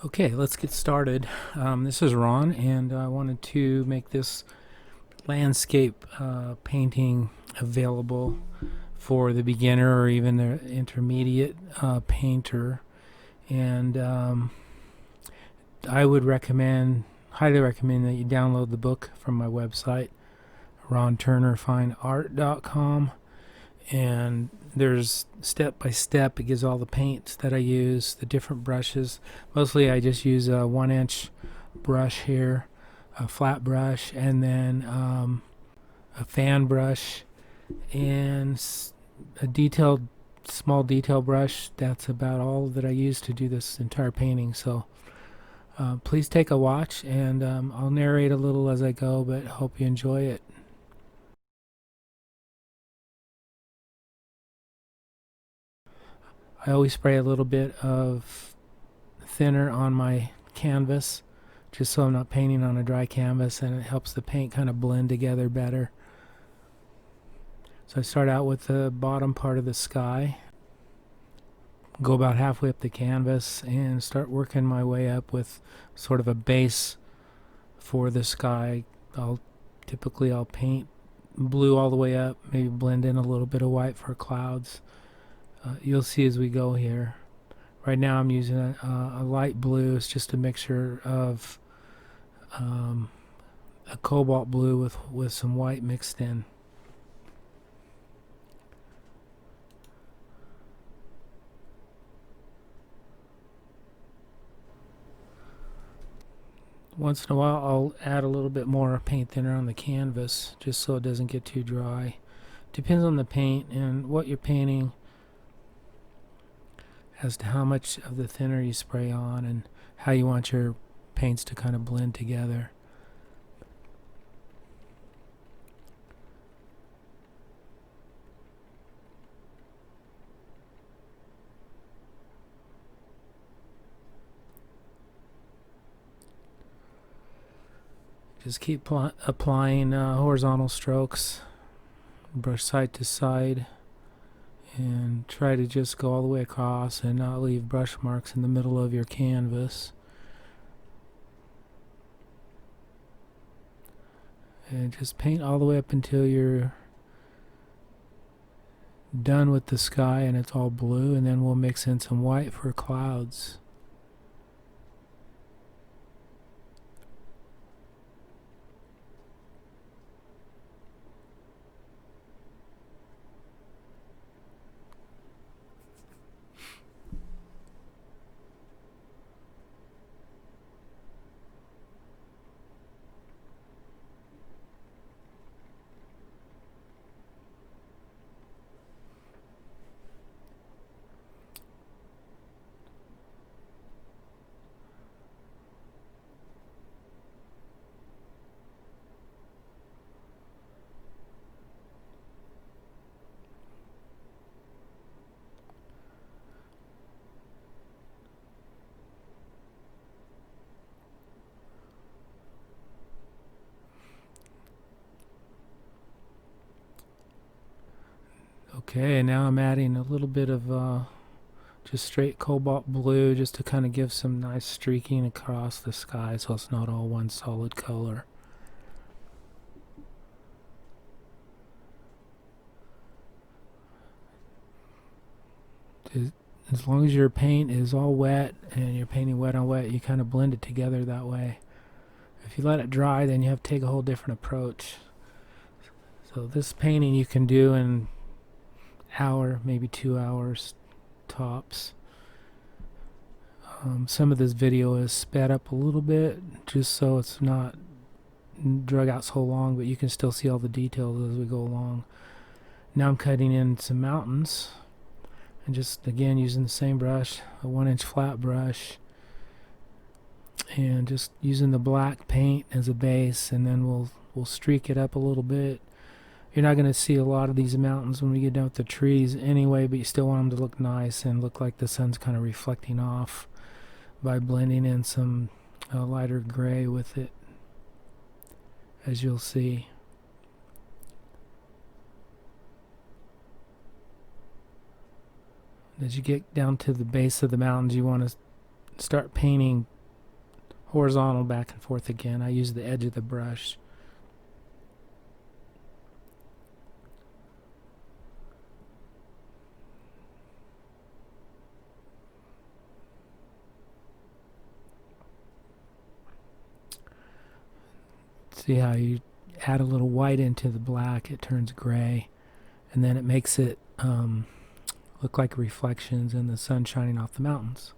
Okay, let's get started. This is Ron, and I wanted to make this landscape painting available for the beginner or even the intermediate painter. And I would highly recommend that you download the book from my website, ronturnerfineart.com. And there's step by step. It gives all the paints that I use, the different brushes. Mostly I just use a 1-inch brush here, a flat brush, and then a fan brush and a small detail brush. That's about all that I use to do this entire painting. So please take a watch, and I'll narrate a little as I go, but hope you enjoy it. I always spray a little bit of thinner on my canvas just so I'm not painting on a dry canvas, and it helps the paint kind of blend together better. So I start out with the bottom part of the sky, go about halfway up the canvas, and start working my way up with sort of a base for the sky. Typically I'll paint blue all the way up, maybe blend in a little bit of white for clouds. You'll see as we go here. Right now I'm using a light blue. It's just a mixture of a cobalt blue with some white mixed in. Once in a while I'll add a little bit more paint thinner on the canvas just so it doesn't get too dry. Depends on the paint and what you're painting as to how much of the thinner you spray on and how you want your paints to kind of blend together. Just keep applying horizontal strokes, brush side to side, and try to just go all the way across and not leave brush marks in the middle of your canvas. And just paint all the way up until you're done with the sky and it's all blue, and then we'll mix in some white for clouds. Okay, now I'm adding a little bit of just straight cobalt blue just to kind of give some nice streaking across the sky so it's not all one solid color. As long as your paint is all wet and you're painting wet on wet, you kind of blend it together that way. If you let it dry, then you have to take a whole different approach. So this painting you can do in hour, maybe 2 hours tops. Some of this video is sped up a little bit just so it's not drug out so long, but you can still see all the details as we go along. Now I'm cutting in some mountains, and just again using the same brush, a 1-inch flat brush, and just using the black paint as a base, and then we'll streak it up a little bit. You're not going to see a lot of these mountains when we get done with the trees anyway, but you still want them to look nice and look like the sun's kind of reflecting off by blending in some lighter gray with it, as you'll see. As you get down to the base of the mountains, you want to start painting horizontal back and forth again. I use the edge of the brush. See how you add a little white into the black, it turns gray, and then it makes it look like reflections in the sun shining off the mountains.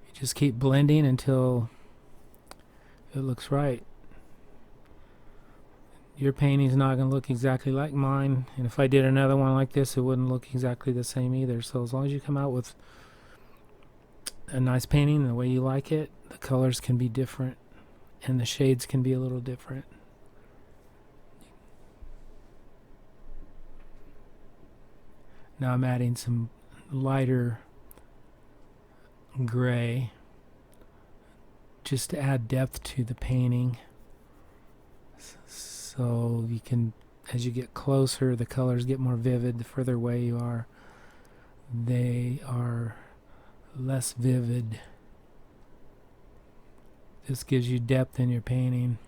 You just keep blending until it looks right. Your painting's not going to look exactly like mine, and if I did another one like this, it wouldn't look exactly the same either. So as long as you come out with a nice painting the way you like it, the colors can be different and the shades can be a little different. Now I'm adding some lighter gray just to add depth to the painting. So you can, as you get closer, the colors get more vivid. The further away you are, they are less vivid. This gives you depth in your painting.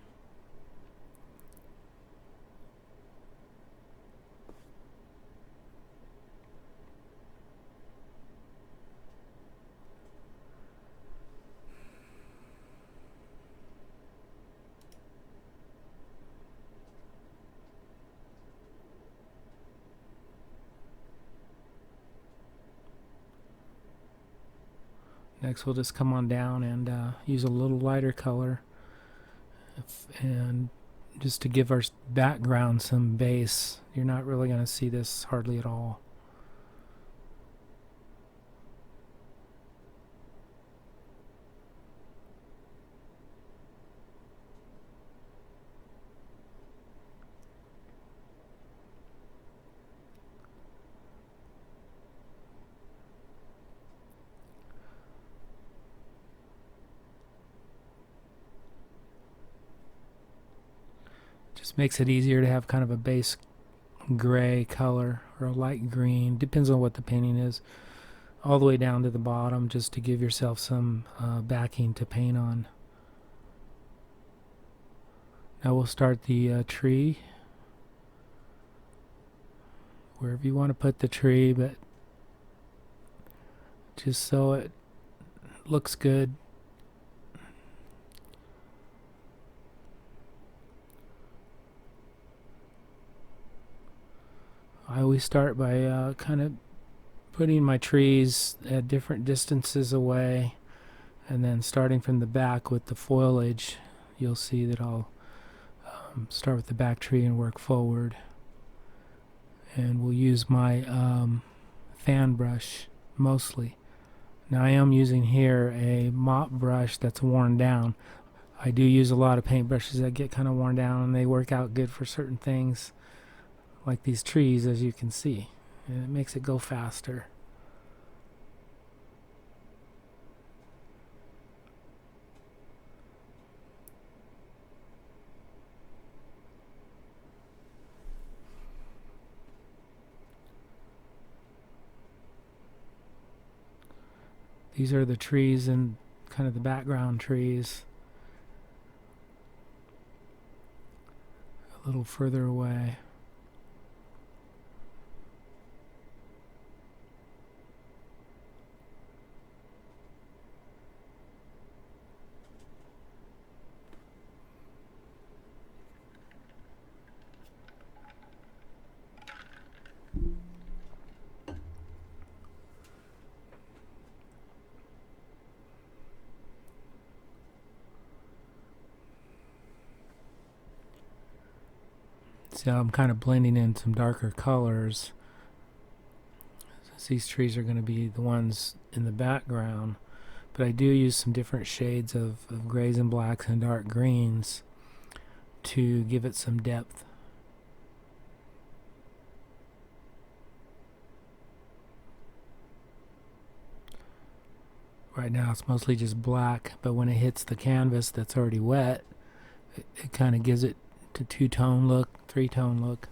Next we'll just come on down and use a little lighter color and just to give our background some base. You're not really going to see this hardly at all. Just makes it easier to have kind of a base gray color or a light green, depends on what the painting is, all the way down to the bottom, just to give yourself some backing to paint on. Now we'll start the tree wherever you want to put the tree, but just so it looks good. I always start by kind of putting my trees at different distances away, and then starting from the back with the foliage. You'll see that I'll start with the back tree and work forward, and we'll use my fan brush mostly. Now I am using here a mop brush that's worn down. I do use a lot of paint brushes that get kind of worn down, and they work out good for certain things like these trees, as you can see, and it makes it go faster. These are the trees and kind of the background trees a little further away. So I'm kind of blending in some darker colors. These trees are going to be the ones in the background, but I do use some different shades of grays and blacks and dark greens to give it some depth. Right now it's mostly just black, but when it hits the canvas that's already wet, it kind of gives it a two-tone look, three-tone look.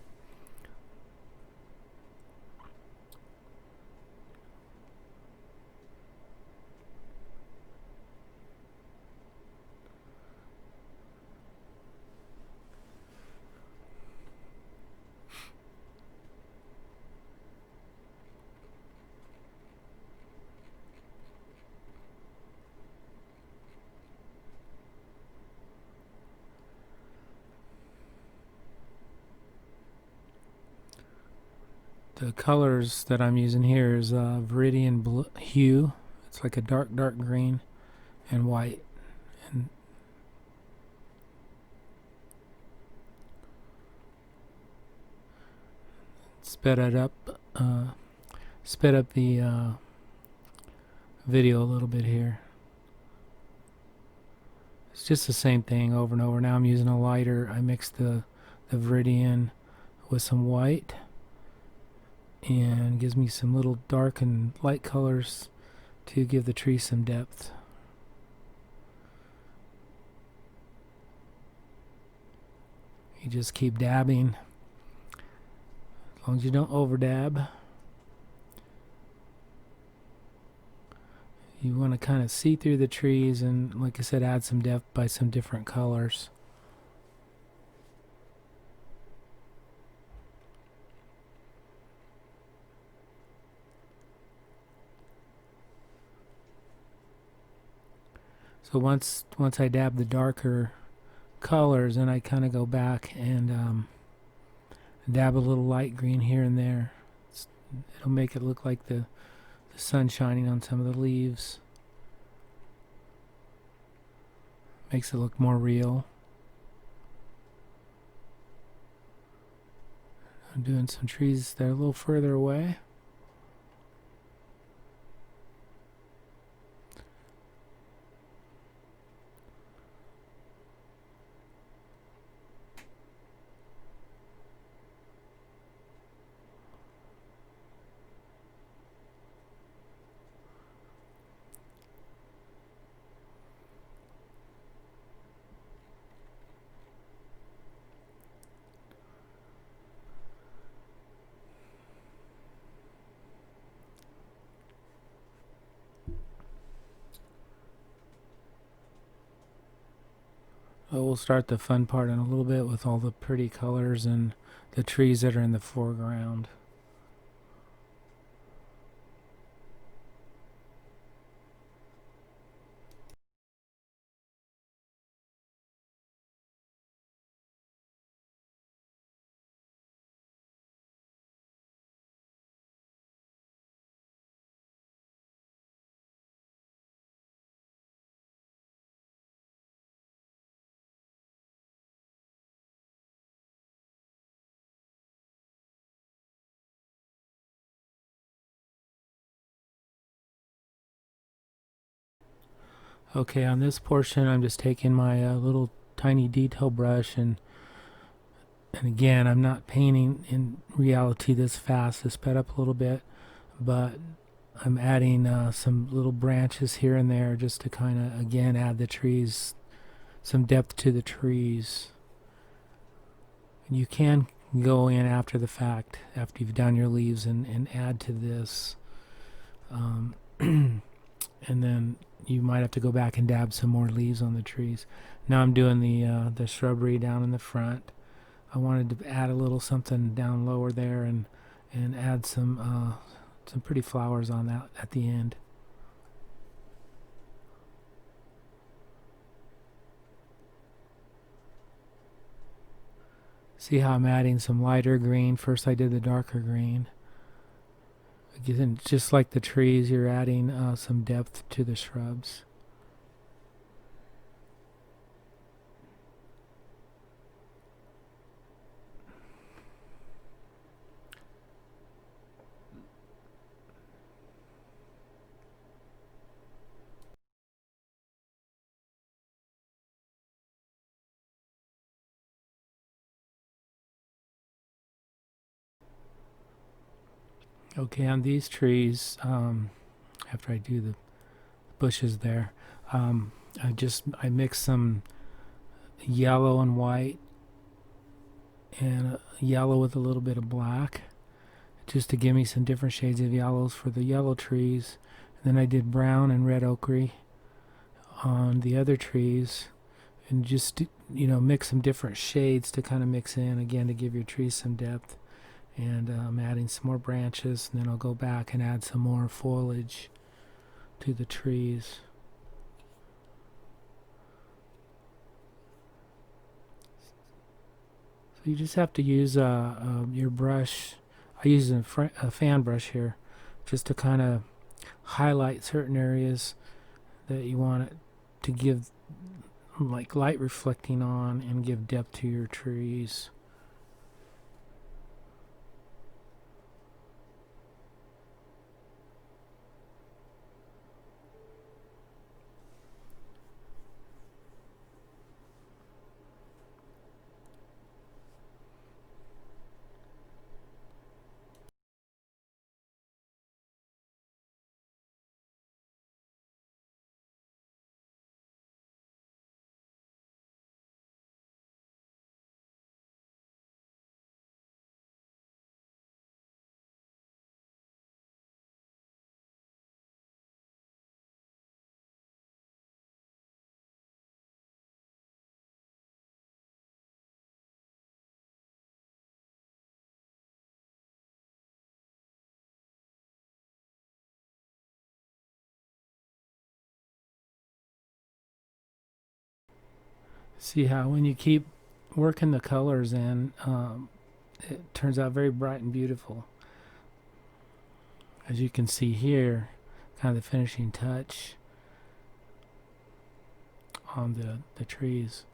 The colors that I'm using here is Viridian blue, hue. It's like a dark green and white. And sped it up, sped up the video a little bit here. It's just the same thing over and over. Now I'm using a lighter. I mixed the Viridian with some white and gives me some little dark and light colors to give the tree some depth. You just keep dabbing, as long as you don't over dab. You want to kind of see through the trees and, like I said, add some depth by some different colors. So once I dab the darker colors, and I kind of go back and dab a little light green here and there. It'll make it look like the sun shining on some of the leaves. Makes it look more real. I'm doing some trees that are a little further away. We'll start the fun part in a little bit with all the pretty colors and the trees that are in the foreground. Okay, on this portion I'm just taking my little tiny detail brush and again, I'm not painting in reality this fast. It's sped up a little bit, but I'm adding some little branches here and there just to kind of, again, add the trees, some depth to the trees. And you can go in after the fact, after you've done your leaves, and add to this. And then you might have to go back and dab some more leaves on the trees. Now I'm doing the shrubbery down in the front. I wanted to add a little something down lower there and add some pretty flowers on that at the end. See how I'm adding some lighter green. First I did the darker green. Again, just like the trees, you're adding some depth to the shrubs. Okay, on these trees, after I do the bushes there. I mixed some yellow and white, and yellow with a little bit of black, just to give me some different shades of yellows for the yellow trees. And then I did brown and red ochre on the other trees, and just mix some different shades to kind of mix in again to give your trees some depth. And I'm adding some more branches, and then I'll go back and add some more foliage to the trees. So you just have to use your brush. I use a fan brush here, just to kind of highlight certain areas that you want it to give like light reflecting on and give depth to your trees. See how when you keep working the colors in, it turns out very bright and beautiful. As you can see here, kind of the finishing touch on the trees.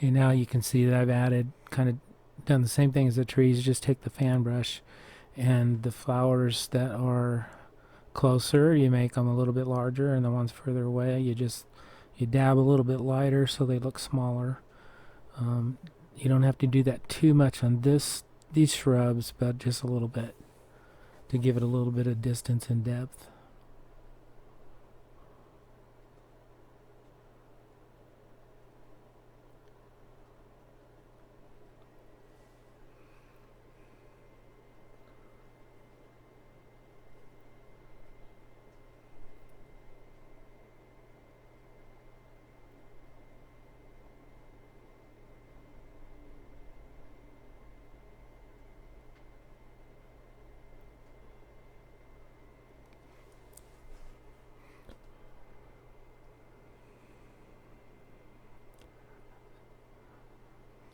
Okay, now you can see that I've added, kind of done the same thing as the trees. Just take the fan brush, and the flowers that are closer, you make them a little bit larger, and the ones further away, you dab a little bit lighter so they look smaller. You don't have to do that too much on these shrubs, but just a little bit to give it a little bit of distance and depth.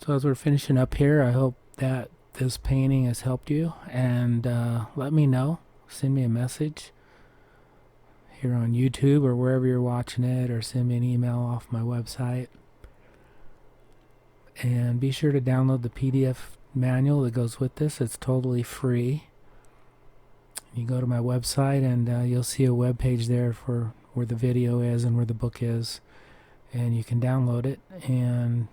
So as we're finishing up here, I hope that this painting has helped you, and let me know. Send me a message here on YouTube or wherever you're watching it, or send me an email off my website. And be sure to download the PDF manual that goes with this. It's totally free. You go to my website, and you'll see a web page there for where the video is and where the book is, and you can download it, and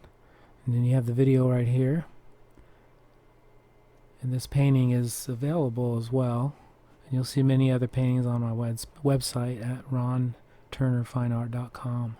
then you have the video right here, and this painting is available as well. And you'll see many other paintings on my website at ronturnerfineart.com.